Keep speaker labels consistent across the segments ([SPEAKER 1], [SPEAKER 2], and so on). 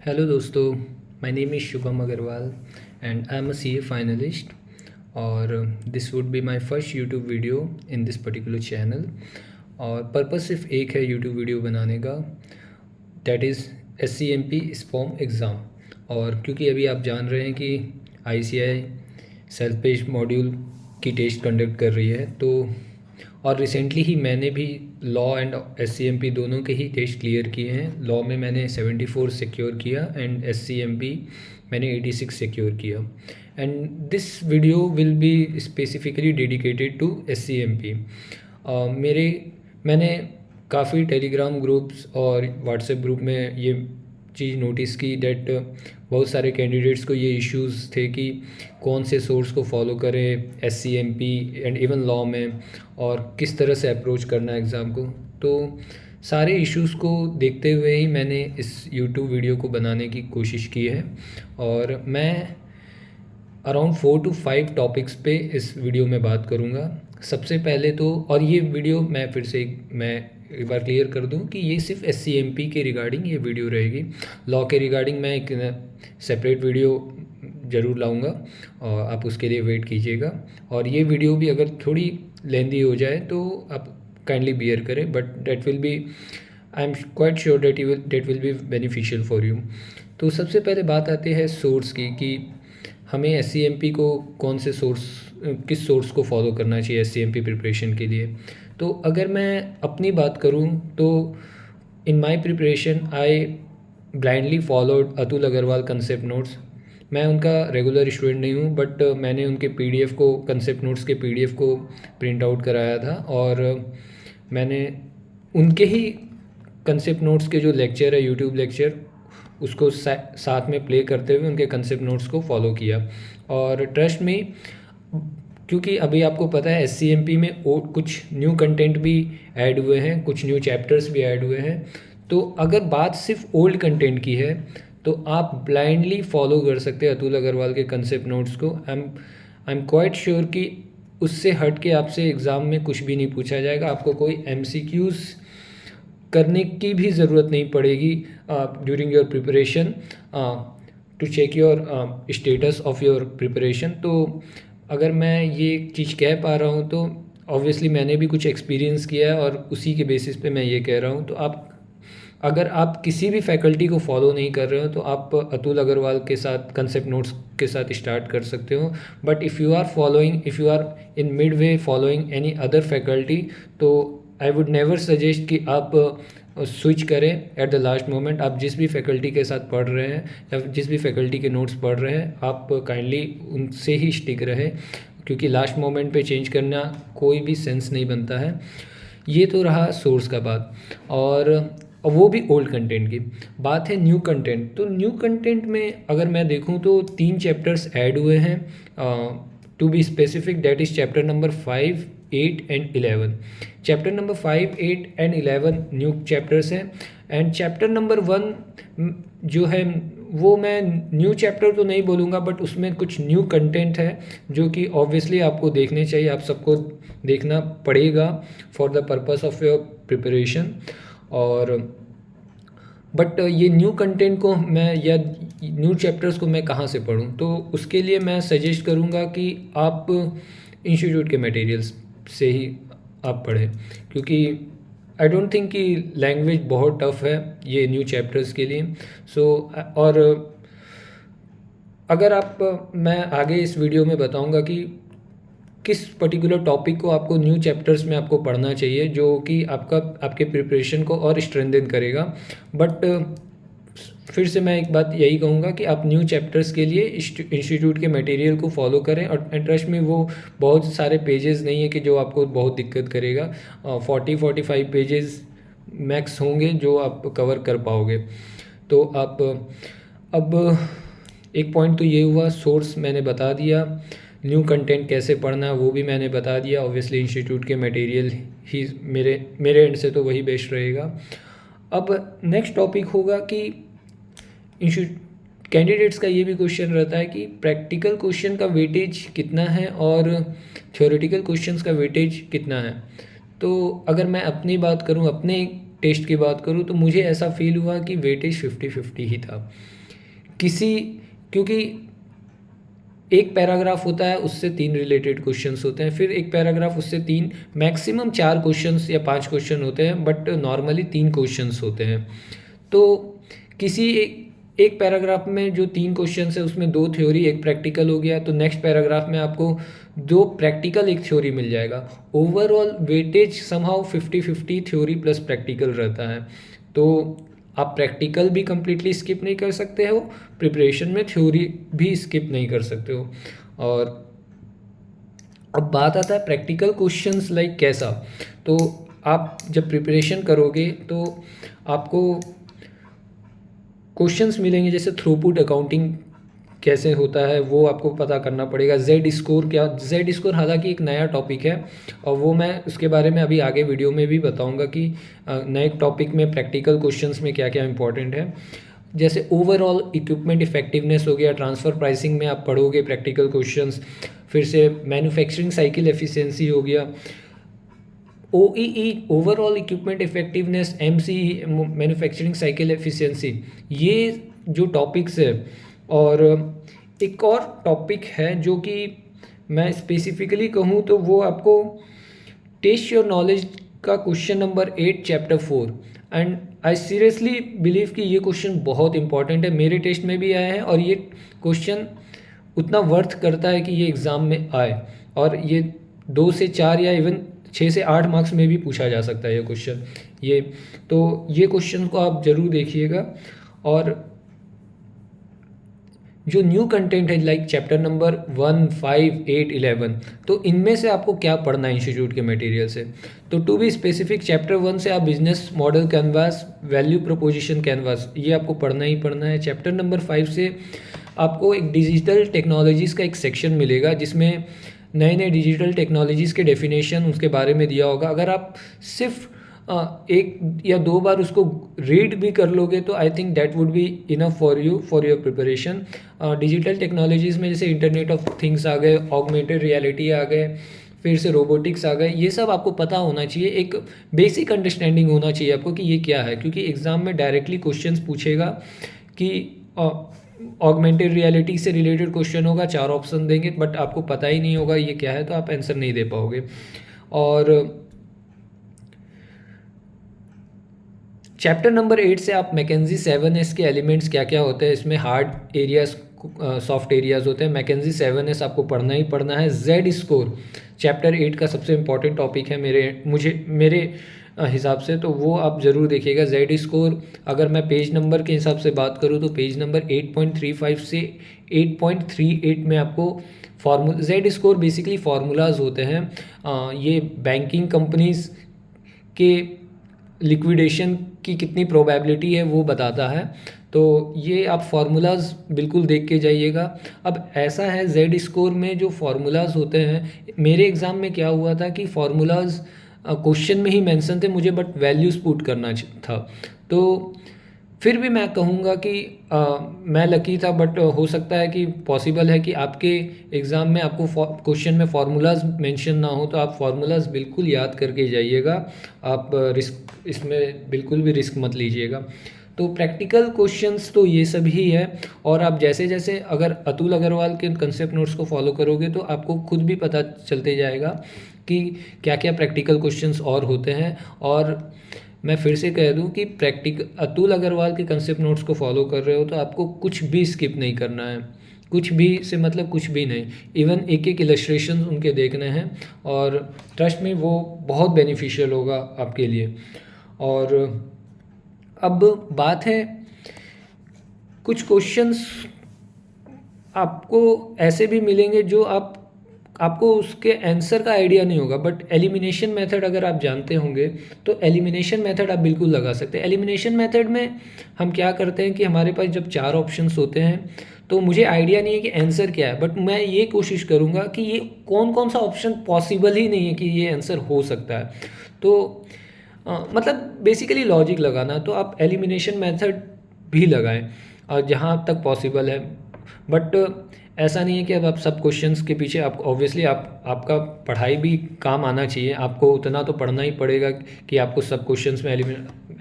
[SPEAKER 1] Hello दोस्तों, my name is Shubham Agrawal and I am a CA finalist और this would be my first YouTube video in this particular channel. और purpose सिर्फ एक है YouTube video बनाने का, that is SCMP SPOM exam. और क्योंकि अभी आप जान रहे हैं कि ICAI सेल्फ पेस्ड मॉड्यूल की टेस्ट कंडक्ट कर रही है, तो और रिसेंटली ही मैंने भी लॉ एंड SCMP दोनों के ही टेस्ट क्लियर किए हैं। लॉ में मैंने 74 सिक्योर किया एंड SCMP मैंने 86 सिक्योर किया। And this video will be specifically dedicated to SCMP। मैंने काफ़ी टेलीग्राम ग्रुप्स और व्हाट्सएप ग्रुप में ये चीज़ नोटिस की दैट बहुत सारे कैंडिडेट्स को ये इश्यूज़ थे कि कौन से सोर्स को फॉलो करें SCMP एंड इवन लॉ में, और किस तरह से अप्रोच करना है एग्ज़ाम को। तो सारे इश्यूज़ को देखते हुए ही मैंने इस यूट्यूब वीडियो को बनाने की कोशिश की है। और मैं अराउंड 4 to 5 टॉपिक्स पे इस वीडियो में बात करूँगा। सबसे पहले तो, और ये वीडियो मैं फिर से मैं एक बार क्लियर कर दूं कि ये सिर्फ SCMP के रिगार्डिंग ये वीडियो रहेगी। लॉ के रिगार्डिंग मैं एक सेपरेट वीडियो ज़रूर लाऊंगा और आप उसके लिए वेट कीजिएगा। और ये वीडियो भी अगर थोड़ी लेंदी हो जाए तो आप काइंडली बियर करें, but that will be, I am quite sure that will be beneficial for you. तो सबसे पहले बात आती है सोर्स की कि हमें SCMP को कौन से किस सोर्स को फॉलो करना चाहिए SCMP प्रिपरेशन के लिए। तो अगर मैं अपनी बात करूं तो in my preparation I blindly followed Atul Agarwal concept notes. मैं उनका रेगुलर स्टूडेंट नहीं हूं, बट मैंने उनके PDF को, कंसेप्ट नोट्स के PDF को प्रिंट आउट कराया था और मैंने उनके ही कंसेप्ट नोट्स के जो लेक्चर है, यूट्यूब लेक्चर, उसको साथ में प्ले करते हुए उनके कंसेप्ट नोट्स को फॉलो किया। और ट्रस्ट में, क्योंकि अभी आपको पता है SCMP में कुछ न्यू कंटेंट भी ऐड हुए हैं, कुछ न्यू चैप्टर्स भी ऐड हुए हैं। तो अगर बात सिर्फ ओल्ड कंटेंट की है तो आप ब्लाइंडली फॉलो कर सकते हैं अतुल अग्रवाल के कंसेप्ट नोट्स को। आई एम क्वाइट श्योर कि उससे हट के आपसे एग्ज़ाम में कुछ भी नहीं पूछा जाएगा, आपको कोई MCQs करने की भी ज़रूरत नहीं पड़ेगी during your preparation to check your status of your preparation. तो अगर मैं ये चीज़ कह पा रहा हूँ तो ऑब्वियसली मैंने भी कुछ एक्सपीरियंस किया है और उसी के बेसिस पे मैं ये कह रहा हूँ। तो अगर आप किसी भी फैकल्टी को फॉलो नहीं कर रहे हो तो आप अतुल अग्रवाल के साथ, कंसेप्ट नोट्स के साथ स्टार्ट कर सकते हो। But if you are in mid way following any other faculty, तो आई वुड नेवर सजेस्ट कि आप स्विच करें एट द लास्ट मोमेंट। आप जिस भी फैकल्टी के साथ पढ़ रहे हैं या जिस भी फैकल्टी के नोट्स पढ़ रहे हैं, आप काइंडली उनसे ही स्टिक रहें, क्योंकि लास्ट मोमेंट पे चेंज करना कोई भी सेंस नहीं बनता है। ये तो रहा सोर्स का बात। और वो भी ओल्ड कंटेंट की बात है। न्यू कंटेंट, तो न्यू कंटेंट में अगर मैं देखूं तो 3 चैप्टर्स ऐड हुए हैं, to be specific that is chapter number 5, 8 and 11। Chapter number 5, 8 and 11 new chapters हैं। एंड चैप्टर नंबर 1 जो है वो मैं न्यू चैप्टर तो नहीं बोलूँगा, बट उसमें कुछ न्यू कंटेंट है जो कि ऑब्वियसली आपको देखने चाहिए, आप सबको देखना पड़ेगा for the purpose of your preparation. और बट ये न्यू कंटेंट को मैं, या न्यू चैप्टर्स को मैं कहाँ से पढूं, तो उसके लिए मैं सजेस्ट करूँगा कि आप इंस्टीट्यूट के मटेरियल्स से ही आप पढ़ें, क्योंकि आई डोंट थिंक कि लैंग्वेज बहुत टफ है ये न्यू चैप्टर्स के लिए। और अगर आप, मैं आगे इस वीडियो में बताऊंगा कि किस पर्टिकुलर टॉपिक को आपको न्यू चैप्टर्स में आपको पढ़ना चाहिए, जो कि आपके प्रिपरेशन को और स्ट्रेंथन करेगा। बट फिर से मैं एक बात यही कहूँगा कि आप न्यू चैप्टर्स के लिए इंस्टीट्यूट के मटेरियल को फॉलो करें। और ट्रस्ट में वो बहुत सारे पेजेस नहीं है कि जो आपको बहुत दिक्कत करेगा। 40-45 पेजेस मैक्स होंगे जो आप कवर कर पाओगे। तो आप, अब एक पॉइंट तो ये हुआ, सोर्स मैंने बता दिया, न्यू कंटेंट कैसे पढ़ना वो भी मैंने बता दिया। ऑब्वियसली इंस्टीट्यूट के मटेरियल ही मेरे एंड से तो वही बेस्ट रहेगा। अब नेक्स्ट टॉपिक होगा कि कैंडिडेट्स का ये भी क्वेश्चन रहता है कि प्रैक्टिकल क्वेश्चन का वेटेज कितना है और थ्योरेटिकल क्वेश्चंस का वेटेज कितना है। तो अगर मैं अपनी बात करूं, अपने टेस्ट की बात करूं, तो मुझे ऐसा फील हुआ कि वेटेज 50-50 ही था। किसी, क्योंकि एक पैराग्राफ होता है उससे 3 रिलेटेड क्वेश्चंस होते हैं, फिर एक पैराग्राफ उससे 3, मैक्सिमम 4 क्वेश्चंस या 5 क्वेश्चन होते हैं, बट नॉर्मली 3 क्वेश्चंस होते हैं। तो किसी एक पैराग्राफ में जो 3 क्वेश्चंस है उसमें 2 थ्योरी 1 प्रैक्टिकल हो गया, तो नेक्स्ट पैराग्राफ में आपको 2 प्रैक्टिकल 1 थ्योरी मिल जाएगा। Overall weightage somehow 50-50 theory plus practical रहता है। तो आप प्रैक्टिकल भी कम्प्लीटली स्किप नहीं कर सकते हो, प्रिपरेशन में थ्योरी भी स्किप नहीं कर सकते हो। और अब बात आता है प्रैक्टिकल क्वेश्चंस लाइक कैसा। तो आप जब प्रिपरेशन करोगे तो आपको क्वेश्चंस मिलेंगे, जैसे थ्रूपुट अकाउंटिंग कैसे होता है वो आपको पता करना पड़ेगा। जेड स्कोर क्या, जेड स्कोर हालांकि एक नया टॉपिक है और वो मैं उसके बारे में अभी आगे वीडियो में भी बताऊंगा कि नए टॉपिक में प्रैक्टिकल क्वेश्चंस में क्या क्या इंपॉर्टेंट है। जैसे ओवरऑल इक्विपमेंट इफेक्टिवनेस हो गया, ट्रांसफ़र प्राइसिंग में आप पढ़ोगे प्रैक्टिकल क्वेश्चंस, फिर से मैन्युफैक्चरिंग साइकिल एफिशिएंसी हो गया, OEE overall equipment effectiveness, MCE manufacturing cycle efficiency, ये जो टॉपिक्स है। और एक और टॉपिक है जो कि मैं स्पेसिफिकली कहूँ तो वो आपको टेस्ट योर नॉलेज का question number 8 chapter 4, and I seriously believe कि ये क्वेश्चन बहुत इंपॉर्टेंट है, मेरे टेस्ट में भी आया है और ये क्वेश्चन उतना वर्थ करता है कि ये एग्ज़ाम में आए, और ये 2 से 4 या इवन 6 से 8 मार्क्स में भी पूछा जा सकता है ये क्वेश्चन। ये क्वेश्चन को आप ज़रूर देखिएगा। और जो न्यू कंटेंट है लाइक चैप्टर नंबर 1, 5, 8, 11, तो इनमें से आपको क्या पढ़ना है इंस्टीट्यूट के मटेरियल से। तो टू बी स्पेसिफिक, चैप्टर 1 से आप business model canvas, value proposition canvas, ये आपको पढ़ना ही पढ़ना है। चैप्टर नंबर 5 से आपको एक डिजिटल टेक्नोलॉजीज़ का एक सेक्शन मिलेगा जिसमें नए नए डिजिटल टेक्नोलॉजीज़ के डेफिनेशन उसके बारे में दिया होगा। अगर आप सिर्फ 1 या 2 बार उसको रीड भी कर लोगे तो I think that would be enough for your preparation. Digital technologies में जैसे इंटरनेट ऑफ थिंग्स आ गए, ऑगमेंटेड रियलिटी आ गए, फिर से रोबोटिक्स आ गए, ये सब आपको पता होना चाहिए, एक बेसिक अंडरस्टैंडिंग होना चाहिए आपको कि ये क्या है, क्योंकि एग्ज़ाम में डायरेक्टली क्वेश्चंस पूछेगा कि ऑगमेंटेड रियलिटी से रिलेटेड क्वेश्चन होगा, 4 ऑप्शन देंगे, बट आपको पता ही नहीं होगा ये क्या है तो आप आंसर नहीं दे पाओगे। और चैप्टर नंबर 8 से आप मैकेंजी 7S के एलिमेंट्स क्या क्या होते हैं, इसमें हार्ड एरियाज, सॉफ्ट एरियाज होते हैं, मैकेंजी 7S आपको पढ़ना ही पढ़ना है। जेड स्कोर चैप्टर 8 का सबसे इंपॉर्टेंट टॉपिक है मेरे हिसाब से, तो वो आप ज़रूर देखिएगा। जेड स्कोर अगर मैं पेज नंबर के हिसाब से बात करूँ तो पेज नंबर 8.35 से 8.38 में आपको formula, Z score basically formulas होते हैं। ये बैंकिंग कंपनीज के लिक्विडेशन की कितनी प्रोबेबिलिटी है वो बताता है, तो ये आप फार्मूलाज बिल्कुल देख के जाइएगा। अब ऐसा है जेड स्कोर में जो फार्मूलाज होते हैं, मेरे एग्ज़ाम में क्या हुआ था कि फार्मूलाज क्वेश्चन में ही मेंशन थे मुझे, बट वैल्यूज़ पुट करना था। तो फिर भी मैं कहूँगा कि मैं लकी था, बट हो सकता है कि पॉसिबल है कि आपके एग्ज़ाम में आपको क्वेश्चन में फार्मूलाज मेंशन ना हो, तो आप फार्मूलाज बिल्कुल याद करके जाइएगा। आप इसमें बिल्कुल भी रिस्क मत लीजिएगा। तो प्रैक्टिकल क्वेश्चंस तो ये सब ही है, और आप जैसे जैसे अगर अतुल अग्रवाल के कंसेप्ट नोट्स को फॉलो करोगे तो आपको खुद भी पता चलते जाएगा कि क्या क्या प्रैक्टिकल क्वेश्चंस और होते हैं। और मैं फिर से कह दूं कि अतुल अग्रवाल के कंसेप्ट नोट्स को फॉलो कर रहे हो तो आपको कुछ भी स्किप नहीं करना है, कुछ भी से मतलब कुछ भी नहीं, इवन एक एक इलस्ट्रेशन उनके देखने हैं, और ट्रस्ट में वो बहुत बेनिफिशियल होगा आपके लिए। और अब बात है, कुछ क्वेश्चंस आपको ऐसे भी मिलेंगे जो आपको उसके आंसर का आइडिया नहीं होगा, बट एलिमिनेशन मेथड अगर आप जानते होंगे तो एलिमिनेशन मेथड आप बिल्कुल लगा सकते हैं। एलिमिनेशन मेथड में हम क्या करते हैं कि हमारे पास जब 4 ऑप्शंस होते हैं तो मुझे आइडिया नहीं है कि आंसर क्या है, बट मैं ये कोशिश करूँगा कि ये कौन कौन सा ऑप्शन पॉसिबल ही नहीं है कि ये आंसर हो सकता है। तो मतलब बेसिकली लॉजिक लगाना, तो आप एलिमिनेशन मेथड भी लगाएं जहाँ तक पॉसिबल है। बट ऐसा नहीं है कि अब आप सब क्वेश्चंस के पीछे आप ऑब्वियसली आपका पढ़ाई भी काम आना चाहिए, आपको उतना तो पढ़ना ही पड़ेगा कि आपको सब क्वेश्चंस में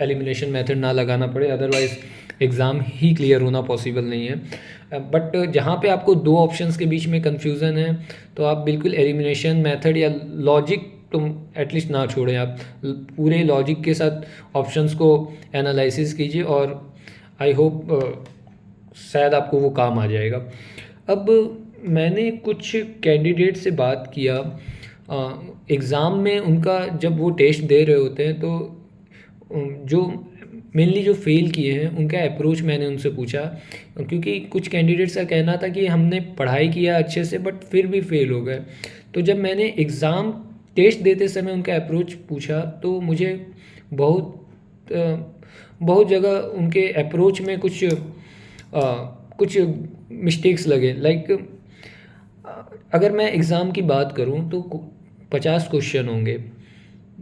[SPEAKER 1] एलिमिनेशन मेथड ना लगाना पड़े, अदरवाइज़ एग्ज़ाम ही क्लियर होना पॉसिबल नहीं है। बट जहाँ पे आपको दो ऑप्शंस के बीच में कन्फ्यूज़न है तो आप बिल्कुल एलिमिनेशन मेथड या लॉजिक तुम एटलीस्ट ना छोड़ें, आप पूरे लॉजिक के साथ ऑप्शंस को एनालिसिस कीजिए और आई होप शायद आपको वो काम आ जाएगा। अब मैंने कुछ कैंडिडेट से बात किया एग्ज़ाम में, उनका जब वो टेस्ट दे रहे होते हैं तो जो मेनली जो फ़ेल किए हैं उनका अप्रोच मैंने उनसे पूछा, क्योंकि कुछ कैंडिडेट्स का कहना था कि हमने पढ़ाई किया अच्छे से बट फिर भी फ़ेल हो गए। तो जब मैंने एग्ज़ाम टेस्ट देते समय उनका अप्रोच पूछा तो मुझे बहुत जगह उनके अप्रोच में कुछ मिस्टेक्स लगे। लाइक अगर मैं एग्ज़ाम की बात करूं तो 50 क्वेश्चन होंगे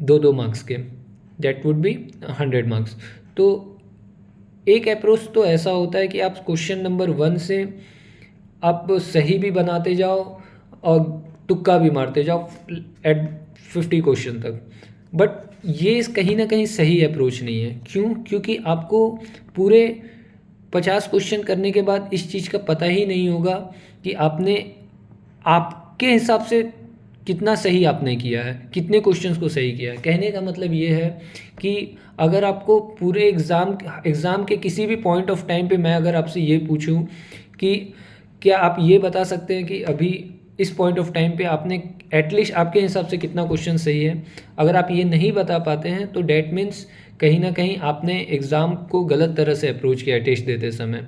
[SPEAKER 1] 2-2 मार्क्स के, दैट वुड बी 100 मार्क्स। तो एक अप्रोच तो ऐसा होता है कि आप क्वेश्चन नंबर 1 से आप सही भी बनाते जाओ और तुक्का भी मारते जाओ एट 50 क्वेश्चन तक, बट ये कहीं ना कहीं सही अप्रोच नहीं है। क्यों? क्योंकि आपको पूरे 50 क्वेश्चन करने के बाद इस चीज़ का पता ही नहीं होगा कि आपने आपके हिसाब से कितना सही आपने किया है, कितने क्वेश्चंस को सही किया है। कहने का मतलब ये है कि अगर आपको पूरे एग्ज़ाम के किसी भी पॉइंट ऑफ टाइम पे मैं अगर आपसे ये पूछूं कि क्या आप ये बता सकते हैं कि अभी इस पॉइंट ऑफ टाइम पे आपने एटलीस्ट आपके हिसाब से कितना क्वेश्चन सही है, अगर आप ये नहीं बता पाते हैं तो डैट मीन्स कहीं ना कहीं आपने एग्ज़ाम को गलत तरह से अप्रोच किया टेस्ट देते समय।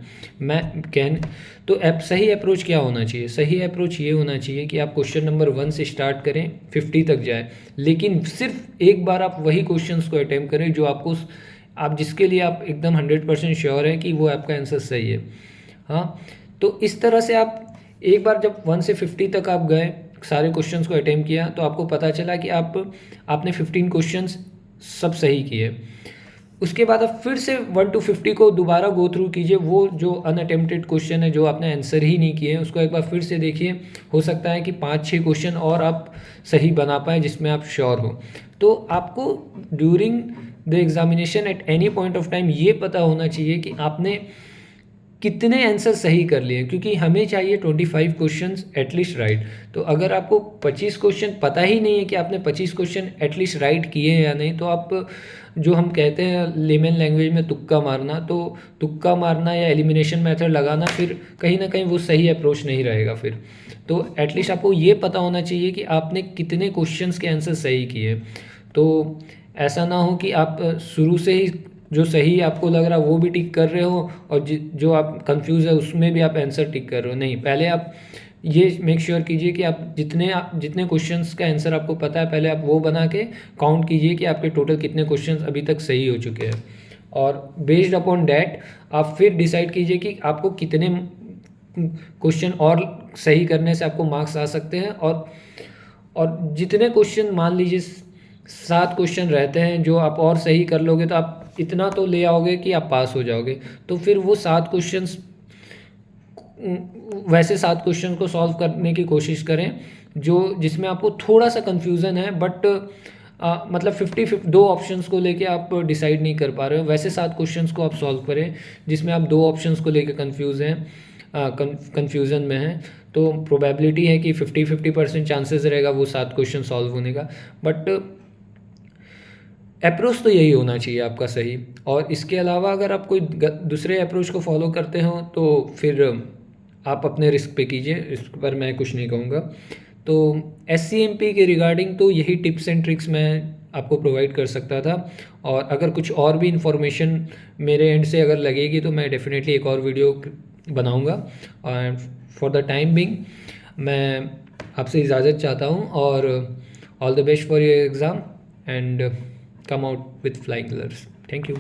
[SPEAKER 1] तो सही अप्रोच क्या होना चाहिए? सही अप्रोच ये होना चाहिए कि आप क्वेश्चन नंबर 1 से स्टार्ट करें 50 तक जाए, लेकिन सिर्फ एक बार आप वही क्वेश्चंस को अटैम्प्ट करें जो आप जिसके लिए आप एकदम 100% श्योर है कि वो आपका आंसर सही है। हाँ, तो इस तरह से आप एक बार जब 1 से 50 तक आप गए, सारे क्वेश्चंस को अटैम्प्ट किया, तो आपको पता चला कि आपने 15 क्वेश्चंस सब सही किए। उसके बाद आप फिर से 1 to 50 को दोबारा गो थ्रू कीजिए, वो जो अनअटेम्प्टेड क्वेश्चन है जो आपने आंसर ही नहीं किए हैं उसको एक बार फिर से देखिए। हो सकता है कि 5-6 क्वेश्चन और आप सही बना पाएँ जिसमें आप श्योर हो। तो आपको during the examination at any point of time ये पता होना चाहिए कि आपने कितने आंसर सही कर लिए, क्योंकि हमें चाहिए 25 क्वेश्चंस एटलीस्ट राइट। तो अगर आपको 25 क्वेश्चन पता ही नहीं है कि आपने 25 क्वेश्चन एटलीस्ट राइट किए हैं या नहीं, तो आप जो हम कहते हैं लेमन लैंग्वेज में तुक्का मारना, तो तुक्का मारना या एलिमिनेशन मेथड लगाना फिर कहीं ना कहीं वो सही अप्रोच नहीं रहेगा फिर। तो एटलीस्ट आपको ये पता होना चाहिए कि आपने कितने क्वेश्चंस के आंसर सही किए। तो ऐसा ना हो कि आप शुरू से ही जो सही आपको लग रहा है वो भी टिक कर रहे हो और जो आप कंफ्यूज है उसमें भी आप आंसर टिक कर रहे हो। नहीं, पहले आप ये मेक श्योर कीजिए कि आप जितने क्वेश्चंस का आंसर आपको पता है पहले आप वो बना के काउंट कीजिए कि आपके टोटल कितने क्वेश्चंस अभी तक सही हो चुके हैं, और बेस्ड अपॉन डैट आप फिर डिसाइड कीजिए कि आपको कितने क्वेश्चन और सही करने से आपको मार्क्स आ सकते हैं। और जितने क्वेश्चन, मान लीजिए 7 क्वेश्चन रहते हैं जो आप और सही कर लोगे तो आप इतना तो ले आओगे कि आप पास हो जाओगे। तो फिर वो 7 क्वेश्चंस, वैसे 7 क्वेश्चन को सॉल्व करने की कोशिश करें जिसमें आपको थोड़ा सा कन्फ्यूज़न है, बट मतलब 50 दो ऑप्शंस को लेके आप डिसाइड नहीं कर पा रहे हो, वैसे 7 क्वेश्चंस को आप सॉल्व करें जिसमें आप 2 ऑप्शंस को लेके कन्फ्यूज़न में हैं। तो प्रोबेबिलिटी है कि 50% चांसेस रहेगा वो 7 क्वेश्चन सॉल्व होने का, बट अप्रोच तो यही होना चाहिए आपका सही। और इसके अलावा अगर आप कोई दूसरे अप्रोच को फॉलो करते हो तो फिर आप अपने रिस्क पे कीजिए, इस पर मैं कुछ नहीं कहूँगा। तो SCMP के रिगार्डिंग तो यही टिप्स एंड ट्रिक्स मैं आपको प्रोवाइड कर सकता था, और अगर कुछ और भी इन्फॉर्मेशन मेरे एंड से अगर लगेगी तो मैं डेफिनेटली एक और वीडियो बनाऊँगा। और फॉर द टाइम बिंग मैं आपसे इजाज़त चाहता हूँ, और all the best for your exam and come out with flying colors. Thank you.